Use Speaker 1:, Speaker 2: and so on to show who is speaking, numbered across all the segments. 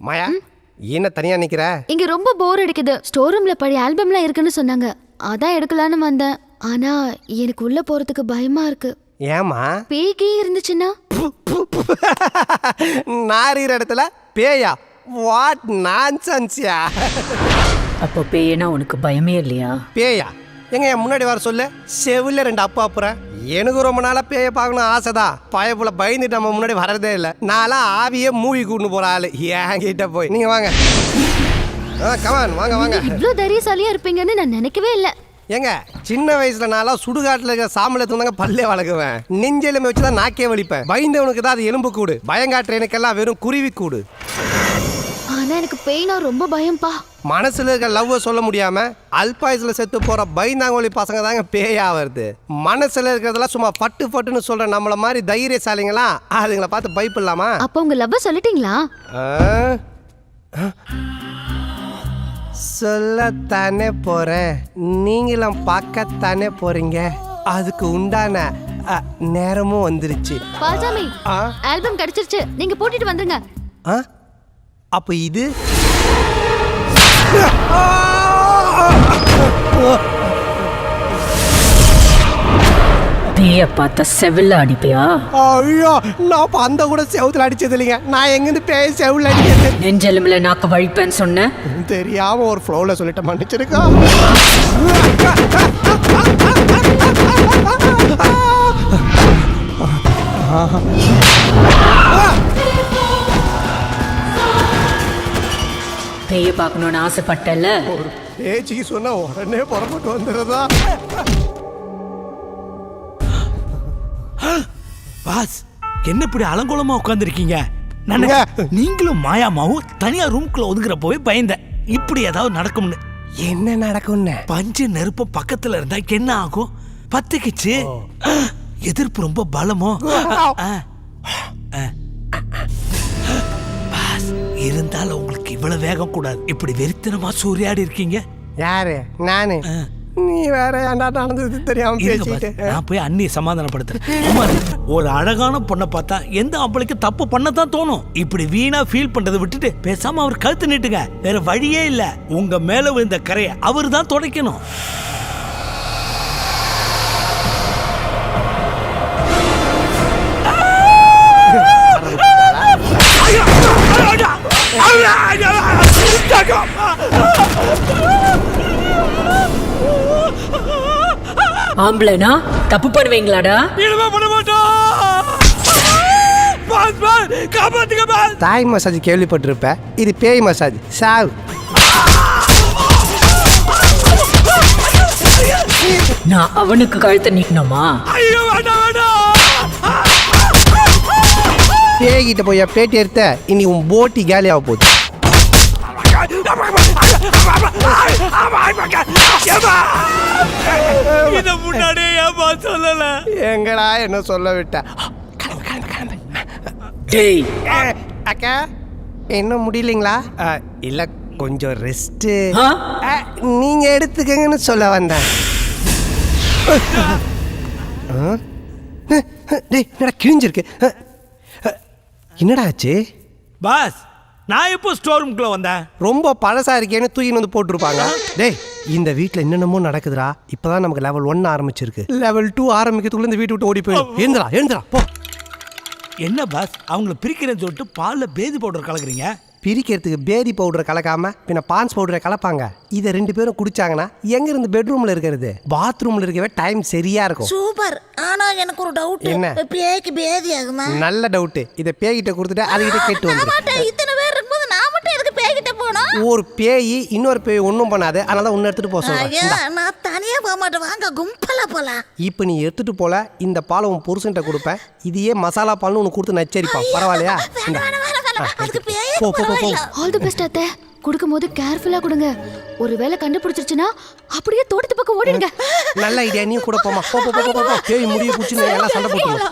Speaker 1: மாயா என்ன தனியா நிக்கிற?
Speaker 2: இங்க ரொம்ப போர் அடிக்குது. ஸ்டோர் ரூம்ல பழைய ஆல்பம்லாம் இருக்குன்னு சொன்னாங்க. அதான் எடுக்கலான்னு வந்தேன். ஆனா எனக்கு உள்ள போறதுக்கு பயமா இருக்கு.
Speaker 1: ஏமா?
Speaker 2: பேய்கே இருந்துச்சுன்னா?
Speaker 1: நாரிற இடத்துல பேயா? வாட் நான்சென்ஸ்யா.
Speaker 3: அப்போ பேயனா உனக்கு பயமே இல்லையா?
Speaker 1: பேயா எங்க என் முன்னாடி வர சொல்லு. செவில 2 அப்பா அப்புறம். எனக்கு ரொம்ப நாளா பேய பார்க்கணும் ஆசைதான். பயப்புல பயந்துட்டு நம்ம முன்னாடி வரதே இல்லை. நான்லாம் ஆவியே மூவி கூட்டு போற ஆளு. ஏன் கிட்ட போய் நீங்க வாங்க. கமான் வாங்க வாங்க.
Speaker 2: இவ்ளோ தைரியசாலியா இருப்பீங்கன்னு நான் நினைக்கவே இல்லை.
Speaker 1: ஏங்க சின்ன வயசுல நான்லாம் சுடுகாட்டில் இருக்க சாம்பலை தூந்தாங்க பல்லே வளர்க்குவேன். நெஞ்செலும்பு வச்சுதான் நாக்கே வலிப்பேன். பயந்தவனுக்கு தான் அது எலும்பு கூடு. பயங்காட்டுற எனக்கெல்லாம் வெறும் குருவி கூடு.
Speaker 2: ஆனா எனக்கு பேய்னா ரொம்ப பயம்பா.
Speaker 1: மனசுல இருக்க லவ்வை சொல்ல முடியாம அல்பாயுஸ்ல செத்து போற பயந்தாங்கோலி பசங்க தாங்க பேயா வருது. மனசுல இருக்கிறதெல்லாம் சும்மா பட்டு பட்டுன்னு சொல்ற நம்மள மாதிரி தைரியசாலிங்களா அதுங்களை பார்த்து பயப்படலாமா?
Speaker 2: அப்ப உங்க லவ்வ சொல்லிட்டீங்களா?
Speaker 1: சொல்லத்தானே போறேன். நீங்களும் பார்க்கத்தானே போறீங்க. அதுக்கு உண்டான நேரமும் வந்துருச்சு.
Speaker 2: பால்சாமி ஆல்பம் கிடைச்சிருச்சு. நீங்க போட்டுட்டு வந்துருங்க.
Speaker 1: அப்ப இது
Speaker 3: பேய பார்த்தா செவில்ல அடிப்பியா?
Speaker 1: ஐயோ நான் அந்த கூட செவுத்துல அடிச்சது இல்லைங்க. நான் எங்கிருந்து பேய செவுல அடிக்கிறது?
Speaker 3: நெஞ்செலும்புல நாக்கு வழிப்பேன்னு சொன்ன.
Speaker 1: தெரியாம ஒரு ஃப்ளோல சொல்லிட்ட மன்னிச்சிருக்கா.
Speaker 3: பேய பார்க்கணும்னு ஆசைப்பட்டல.
Speaker 1: ஒரு பேச்சுக்கு சொன்னா உடனே புறப்பட்டு வந்துடுறதா?
Speaker 4: பாஸ் என்ன இப்படி அலங்கோலமா உட்காந்துருக்கீங்க? நீங்களும் மாயாமாவும் தனியா ரூம்குள்ள ஒதுங்குறப்போவே பயந்தேன் இப்படி ஏதாவது நடக்கும்னு.
Speaker 1: என்ன நடக்கும்னு?
Speaker 4: பஞ்சு நெருப்பு பக்கத்துல இருந்தா என்ன ஆகும்? பத்துக்குச்சு. எதிர்ப்பு ரொம்ப பலமோ? பாஸ் இருந்தாலும் உங்களுக்கு இவ்வளவு வேகம் கூடாது. இப்படி வெறித்தனமா சூறையாடி இருக்கீங்க.
Speaker 1: யாரு? நானு? நீ வேற ஏன்டா நடந்தது தெரியாம பேசிட்டு?
Speaker 4: நான் போய் அண்ணியை சமாதானப்படுத்துறேன். ஒரு அழகான பொண்ணை பார்த்தா எந்த ஆம்பளைக்கு தப்பு பண்ணத்தான் தோணும். இப்படி வீணா ஃபீல் பண்றதை விட்டுட்டு பேசாம அவர் கழுத்து நீட்டுங்க. வேற வழியே இல்ல. உங்க மேல விழுந்த கரையை அவர் தான் துடைக்கணும்.
Speaker 3: ஆம்பளைனா தப்பு பண்ணுவீங்களாடா?
Speaker 1: Thai massage கேள்விப்பட்டிருப்ப. இது பேய் மசாஜ். சாவு.
Speaker 3: நான் அவனுக்கு கழுத்தை நீக்கணுமா?
Speaker 1: பேய்கிட்ட போய் பேட்டி எடுத்த இனி உன் போட்டி காலியாக போகுது. எங்கடா என்ன சொல்ல விட்ட? அக்கா என்ன முடியலைங்களா? இல்ல கொஞ்சம் ரெஸ்ட் நீங்க எடுத்துக்கங்கன்னு சொல்ல வந்தேன். என்னடா கிழிஞ்சிருக்கு? என்னடா ஆச்சு?
Speaker 4: பாஸ் நான் எப்போ ஸ்டோர் ரூம்குள்ள வந்தேன்?
Speaker 1: ரொம்ப பழசா இருக்கேன்னு தூக்கின்னு வந்து போட்டுருப்பாங்க. டேய் இந்த வீட்டில் என்னென்னமோ நடக்குதுடா. இப்போதான் நமக்கு லெவல் 1 ஆரம்பிச்சிருக்கு. லெவல் 2 ஆரம்பிக்கிறதுக்குள்ள இந்த வீட்டு விட்டு ஓடி போயிடும். எழுந்துடா போ.
Speaker 4: என்ன பாஸ் அவங்கள பிரிக்கிறேன்னு சொல்லிட்டு பாலில் பேதி பவுடர் கலக்குறீங்க?
Speaker 1: பிரிக்கிறதுக்கு பேதி பவுடரை கலக்காம பின்ன பான்ஸ் பவுடரை கலப்பாங்க. இதை 2 பேரும் குடிச்சாங்கன்னா எங்க இருந்து பெட்ரூம்ல இருக்கிறது? பாத்ரூம்ல இருக்கவே டைம் சரியா இருக்கும்.
Speaker 5: சூப்பர். ஆனா எனக்கு ஒரு டவுட்.
Speaker 1: என்ன?
Speaker 5: பேய்க்கு பேதி ஆகுமா?
Speaker 1: நல்ல டவுட். இதை பேய்கிட்ட கொடுத்துட்டு அதுகிட்ட கேட்டு வந்து.
Speaker 5: இத்தனை பேர் இருக்கும்போது நான் மட்டும் எதுக்கு பேய்கிட்ட போனோம்?
Speaker 1: ஒரு பேய் இன்னொரு பேய் ஒன்றும் பண்ணாது. அதனால ஒன்னு எடுத்துட்டு போக சொல்றேன்.
Speaker 5: நான் தனியா போக மாட்டேன். வாங்க கும்பலா போலாம்.
Speaker 1: இப்போ நீ எடுத்துட்டு போல இந்த பாலை உன் புருஷன்ட்ட கொடுப்பேன். இதையே மசாலா பால்னு உனக்கு கொடுத்து நச்சரிப்பான். பரவாயில்லையா?
Speaker 2: போ போ போ. ஆல் தி பெஸ்ட் அத்தை. குடுக்கும்போது கேர்ஃபுல்லா கொடுங்க. ஒருவேளை கண்டுபிடிச்சிருச்சுனா அப்படியே தோட்டத்து பக்கம் ஓடிடுங்க.
Speaker 1: நல்ல ஐடியா. நீ கூட போமா. போ போ போ போ. பேய் முடிய குச்சி எல்லாம் சண்டை போட்டுங்க.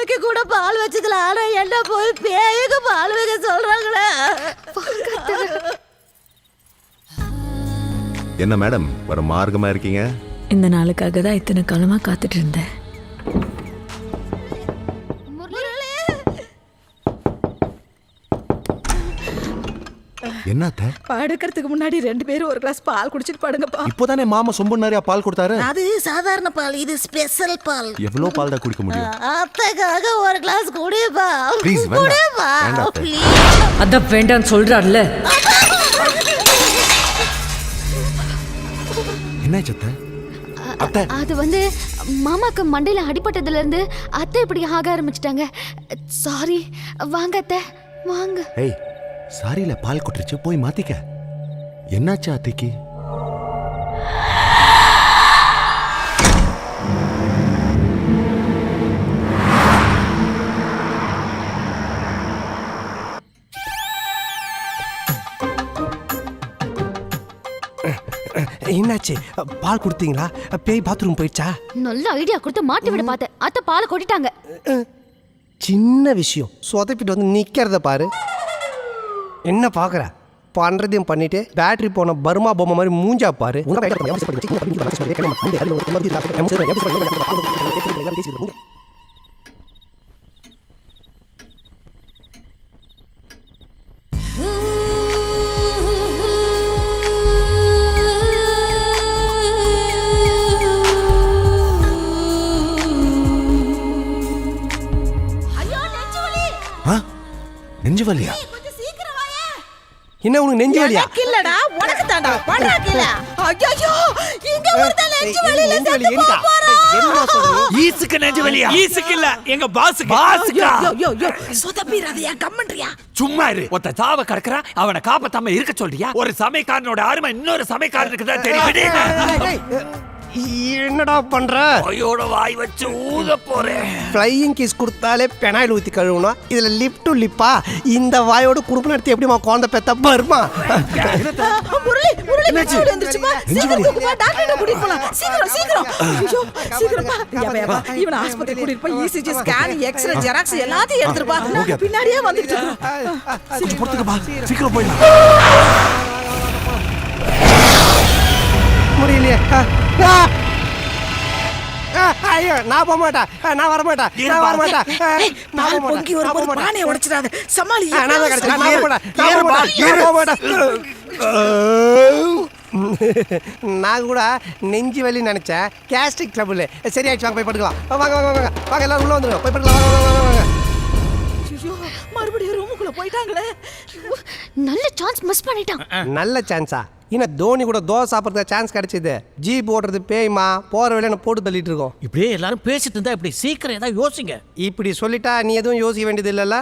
Speaker 5: பூனைக்கு கூட பால் வச்சுக்கலாம். ஆனா என்ன போய் பேய்க்கு பால் வைக்க சொல்றாங்களே.
Speaker 6: என்ன மேடம் வர மார்க்கமா இருக்கீங்க?
Speaker 3: இந்த நாளுக்காக தான் இத்தனை காலமா காத்துட்டு இருந்தேன்.
Speaker 6: என்னத்த
Speaker 7: படுக்கிறதுக்கு முன்னாடி 2 பேரும் ஒரு கிளாஸ் பால் குடிச்சிட்டு படுங்கப்பா.
Speaker 6: இப்போதானே மாமா சொம்பு நிறைய பால் கொடுத்தாரு.
Speaker 5: அது சாதாரண பால், இது ஸ்பெஷல் பால்.
Speaker 6: எவ்வளவு பால் தான் குடிக்க முடியும்?
Speaker 5: அத்தைக்காக ஒரு கிளாஸ் குடிப்பா.
Speaker 6: Please, வேண்டாம்.
Speaker 5: குடிப்பா
Speaker 6: வேண்டாம் அத்தை.
Speaker 5: ப்ளீஸ்.
Speaker 3: அதான் வேண்டான்னு சொல்றாருல.
Speaker 6: என்ன சத்த? அத்தை
Speaker 2: அது வந்து மாமாக்கு மண்டையில அடிபட்டதுல இருந்து அத்தை இப்படி ஆக ஆரம்பிச்சிட்டாங்க. சாரி. வாங்க அத்தை வாங்க.
Speaker 6: ஏய் சாரியில பால் கொட்டுருச்சு, போய் மாத்திக்க. என்னாச்சு அத்தைக்கு?
Speaker 1: என்னாச்சு? பால் கொடுத்தீங்களா? பேய் பாத்ரூம் போயிடுச்சா?
Speaker 2: நல்ல ஐடியா கொடுத்து மாட்டி விட பார்த்தேன். அத்தை பாலை கொட்டிட்டாங்க.
Speaker 1: சின்ன விஷயம் சொதப்பிட்டு வந்து நிக்கிறத பாரு. என்ன பாக்குற? பண்றதையும் பண்ணிட்டு பேட்டரி போன பர்மா பொம்மை மாதிரி மூஞ்சா பாரு.
Speaker 6: நெஞ்சு வலியா?
Speaker 1: என்ன உனக்கு நெஞ்சு வலியா?
Speaker 7: இல்லடா உனக்கு தாண்டா பண்றாக்கில. ஐயோ இங்க ஒருத்தன் நெஞ்சு வலியில செத்து போறான்.
Speaker 1: என்ன சொல்றீங்க?
Speaker 4: ஈசுக்கு நெஞ்சு வலியா? ஈசுக்கு இல்ல, எங்க பாஸுக்கு.
Speaker 7: யோ சொதப்பிராதயா கம்மன்றியா.
Speaker 8: சும்மா இரு. ஒருத்த சாவ கடக்குறா, அவனை காப்பாத்தாம இருக்க சொல்றியா? ஒரு சமயக்காரனோட அருமை இன்னொரு சமயக்காரனுக்கு தான் தெரியும்.
Speaker 1: என்னடா பண்ற?
Speaker 8: வாயோட வாய் வச்சு ஊத போறேன்.
Speaker 1: ஃப்ளையிங் கிஸ் கொடுத்தாலே பெனாயில் ஊத்தி கழுவணும். இதுல லிப் டு லிப்பா? இந்த வாயோட குடுப்பு நடத்தி எப்படிமா குழந்தை பெத்த பர்மா?
Speaker 7: முரளி நெஞ்சு வலி வந்துருச்சுப்பா. சீக்கிரம் தூக்குப்பா, டாக்டர் கூட்டிட்டு போலாம். சீக்கிரம். ஐயோ சீக்கிரமா. யப்பா இவனை ஆஸ்பத்திரி கூட்டிட்டு போய் ECG ஸ்கேன், எக்ஸ்ரே, ஜெராக்ஸ் எல்லாத்தையும் எடுத்துருப்பா. பின்னாடியே வந்துட்டு இருக்கோம்.
Speaker 6: கொஞ்சம் பொறுத்துக்கப்பா, சீக்கிரம் போயிடலாம்.
Speaker 1: முடியலையே. ஐயோ நான் போக மாட்டேன். நான் வர மாட்டேன். நான் வர மாட்டேன்.
Speaker 7: பால் பொங்கி வரும்போது பானையை உடைச்சிடாத. சமாளி.
Speaker 1: நான் போக மாட்டேன். நான் கூட நெஞ்சு வலி நினைச்சேன். கேஸ்ட்ரிக் ட்ரபிள் சரியாயிடுச்சு. வாங்க போய் படுக்கலாம். வாங்க வாங்க வாங்க வாங்க எல்லாரும் உள்ள வந்துருங்க. போய் படுக்கலாம். வாங்க வாங்க வாங்க.
Speaker 7: ஐயோ மறுபடியும் ரூமுக்குள்ள போயிட்டாங்களே.
Speaker 2: நல்ல சான்ஸ் மிஸ் பண்ணிட்டான்.
Speaker 1: நல்ல சான்ஸா? இன்னும் தோனி கூட தோசை சாப்பிட்றதுக்கு சான்ஸ் கிடைச்சது. ஜீப் ஓட்டுறது பேய்மா, போற வேலையை என்ன போட்டு தள்ளிட்டு இருக்கோம்.
Speaker 4: இப்படியே எல்லாரும் பேசிட்டு இருந்தா இப்படி சீக்கிரம் ஏதாவது யோசிங்க.
Speaker 1: இப்படி சொல்லிட்டா நீ எதுவும் யோசிக்க வேண்டியது இல்லைல்ல?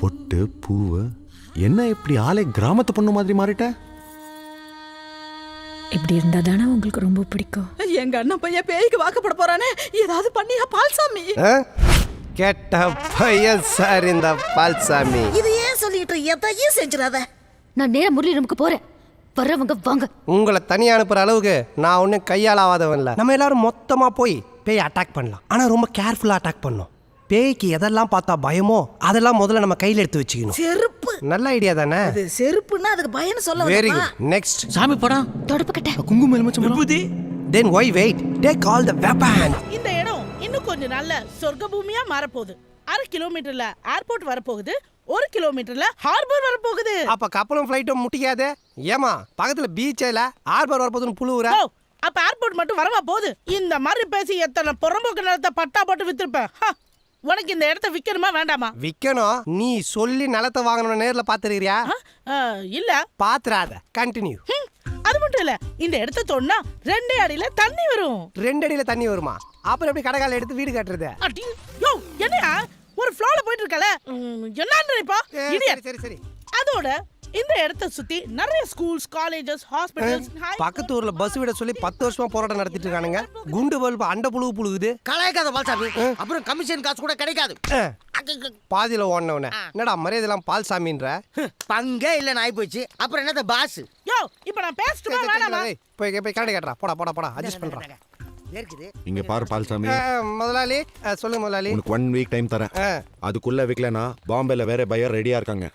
Speaker 6: பொட்டு பூவு என்ன இப்படி ஆளே கிராமத்து பொண்ணு மாதிரி மாறிட்ட?
Speaker 3: இப்படி இருந்தா தானே உங்களுக்கு ரொம்ப பிடிக்கும்.
Speaker 7: எங்க அண்ணன் பையன் பேய்க்கு வாக்கப்பட போறானே, ஏதாவது பண்ணியா பால்சாமி?
Speaker 1: கெட்ட பையன் சார் இந்த பால்சாமி.
Speaker 5: இது ஏன் சொல்லிட்டு எதையும் செஞ்சிடாத.
Speaker 2: நான் நேரா முரளி ரூமுக்கு போறேன். வர்றவங்க வாங்க.
Speaker 1: உங்களை தனியா அனுப்புற அளவுக்கு நான் ஒன்றும் கையால் ஆகாதவன் இல்லை. நம்ம எல்லாரும் மொத்தமா போய் பேய் அட்டாக் பண்ணலாம். ஆனா ரொம்ப கேர்ஃபுல்லா அட்டாக் பண்ணணும். பேய்க்கு எதெல்லாம் பார்த்தா பயமோ அதெல்லாம் முதல்ல நம்ம கையில எடுத்து வச்சுக்கணும்.
Speaker 5: செருப்பு
Speaker 1: நல்ல ஐடியா தானே?
Speaker 5: அது செருப்புன்னா அதுக்கு பயன்னு சொல்ல
Speaker 1: வெரி
Speaker 5: வரமா?
Speaker 1: குட். நெக்ஸ்ட்
Speaker 4: சாமி படம்,
Speaker 2: தொடப்பு கட்ட.
Speaker 6: குங்குமம் எலுமிச்சம்
Speaker 4: விபூதி.
Speaker 1: Then why wait, take all the weapon.
Speaker 9: இந்த இடம் இன்னும் கொஞ்சம் நல்ல சொர்க்க பூமியா மாறப்போகுது. 1/2 கிலோமீட்டர்ல ஏர்போர்ட் வரப்போகுது. 1 கிலோமீட்டர்ல ஹார்பர் வரப்போகுது.
Speaker 1: அப்ப கப்பலும் ஃப்ளைட்டும் முட்டிக்காதே. ஏமா பக்கத்துல பீச்ல ஹார்பர் வரப்போதுன்னு புழுவுற.
Speaker 9: ஓ, அப்ப ஏர்போர்ட் மட்டும் வரவா போகுது? இந்த மாதிரி பேசி எத்தனை புறம்போக்கு நிலத்தை பட்டா போட்டு வித்திருப்பேன். உனக்கு இந்த இடத்த விக்கணுமா வேண்டாமா?
Speaker 1: விக்கணும். நீ சொல்லி நிலத்தை வாங்கணும் நேர்ல பாத்துறியா?
Speaker 9: இல்ல.
Speaker 1: பாத்துறாத. கண்டினியூ.
Speaker 9: அது மட்டும் இல்ல, இந்த இடத்த தோண்டா 2 அடியில தண்ணி வரும்.
Speaker 1: 2 அடியில தண்ணி வருமா? அப்புறம் எப்படி கடைகால எடுத்து வீடு கட்டுறது?
Speaker 9: அடி யோ, என்னையா ஒரு ஃப்ளோல போயிட்டு இருக்கல? என்னன்னு நினைப்பா?
Speaker 1: சரி சரி சரி.
Speaker 9: அதோட இந்த இடத்தை சுத்தி நிறைய ஸ்கூல்ஸ், காலேஜஸ், ஹாஸ்பிடல்ஸ்.
Speaker 1: பக்கத்து ஊர்ல பஸ் விட சொல்லி 10 வருஷமா போராட்டம் நடத்திட்டு இருக்கானுங்க. குண்டு பல்பு அண்ட புழு புழுகுது.
Speaker 10: கலாய்க்காத பால்சாமி, அப்புறம் கமிஷன் காசு கூட கிடைக்காது.
Speaker 1: பாதியில ஓடனவன என்னடா மரியாதைலாம் பால் சாமின்ற
Speaker 10: பங்கே இல்ல நாய் போச்சு அப்புறம் என்னது பாஸ்
Speaker 9: யோ இப்ப நான் பேசிட்டுமா வேணாமா
Speaker 1: போய் கரண்ட் கட்டுறா போடா அட்ஜஸ்ட் பண்றா
Speaker 10: இருக்குது
Speaker 6: இங்க பாரு பால்சாமி,
Speaker 1: முதலாளி சொல்லுங்க முதலாளி.
Speaker 6: உனக்கு 1 வீக் டைம் தரேன். அதுக்குள்ள விக்கலனா பாம்பேல வேற பையர் ரெடியா இருக்காங்க.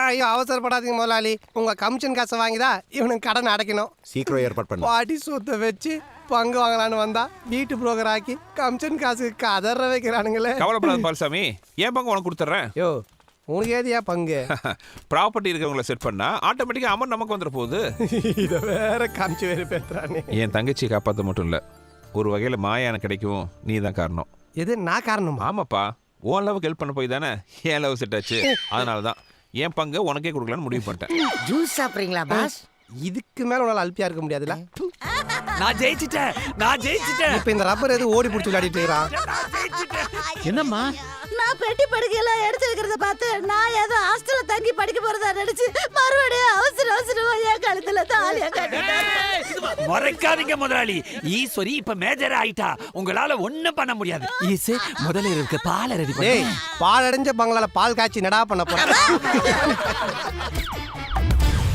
Speaker 1: ஐயோ அவசரப்படாதீங்க முதலாளி, உங்க கமிஷன் காசை வாங்கிதா இவனுக்கு கடன் அடைக்கணும்.
Speaker 6: சீக்கிரம் ஏற்பாடு பண்ணு.
Speaker 1: பாட்டி சொத்தை வச்சு பங்கு வாங்கலான்னு வந்தா வீட்டு புரோக்கர் ஆக்கி கமிஷன் காசு கதற வைக்கிறானுங்களே.
Speaker 11: கவலைப்படாத பால்சாமி, ஏன் பங்கு உனக்கு கொடுத்துட்றேன்.
Speaker 1: யோ உனக்கு ஏதியா பங்கு?
Speaker 11: ப்ராப்பர்ட்டி இருக்கவங்களை செட் பண்ணா ஆட்டோமேட்டிக்கா அமௌண்ட் நமக்கு வந்துட போகுது.
Speaker 1: இதை வேற காமிச்சு வேறு பேசுறானே.
Speaker 11: என் தங்கச்சியை காப்பாற்ற மட்டும் இல்ல, ஒரு வகையில மாயான கிடைக்கும் நீ தான் காரணம்.
Speaker 1: எது நான் காரணம்?
Speaker 11: ஆமாப்பா, உன் லவ் ஹெல்ப் பண்ண போய் தானே என் லவ் செட் ஆச்சு. அதனால தான் என் பங்கு உனக்கே கொடுக்கலான்னு முடிவு பண்ணிட்டேன்.
Speaker 10: ஜூஸ் சாப்பிடுறீங்களா பாஸ்?
Speaker 1: இதுக்கு மேல உன்னால அல்பியா இருக்க முடியாதுல.
Speaker 8: நான் ஜெயிச்சிட்டேன்.
Speaker 1: இப்ப இந்த ரப்பர் எது ஓடி பிடிச்சி விளையாடிட்டு இருக்கிறான்.
Speaker 4: என்னம்மா
Speaker 5: நான் பெட்டி படுக்கையெல்லாம் எடுத்து வைக்கிறத பார்த்து நான் ஏதோ ஹாஸ்டல்ல தங்கி படிக்க போறதா நினைச்சு மறுபடியும் அவசரமா என் கழுத்துல தாலியா கட்டிட்டாங்க.
Speaker 8: மறைக்காதீங்க முதலாளி, ஈஸ்வரி இப்ப மேஜர் ஆயிட்டா, உங்களால ஒண்ணும் பண்ண முடியாது. ஈசு முதல்ல இருக்கு பால் ரெடி
Speaker 1: டேய், பால் அடைஞ்ச பங்களால பால் காய்ச்சி நடா பண்ண போறேன்.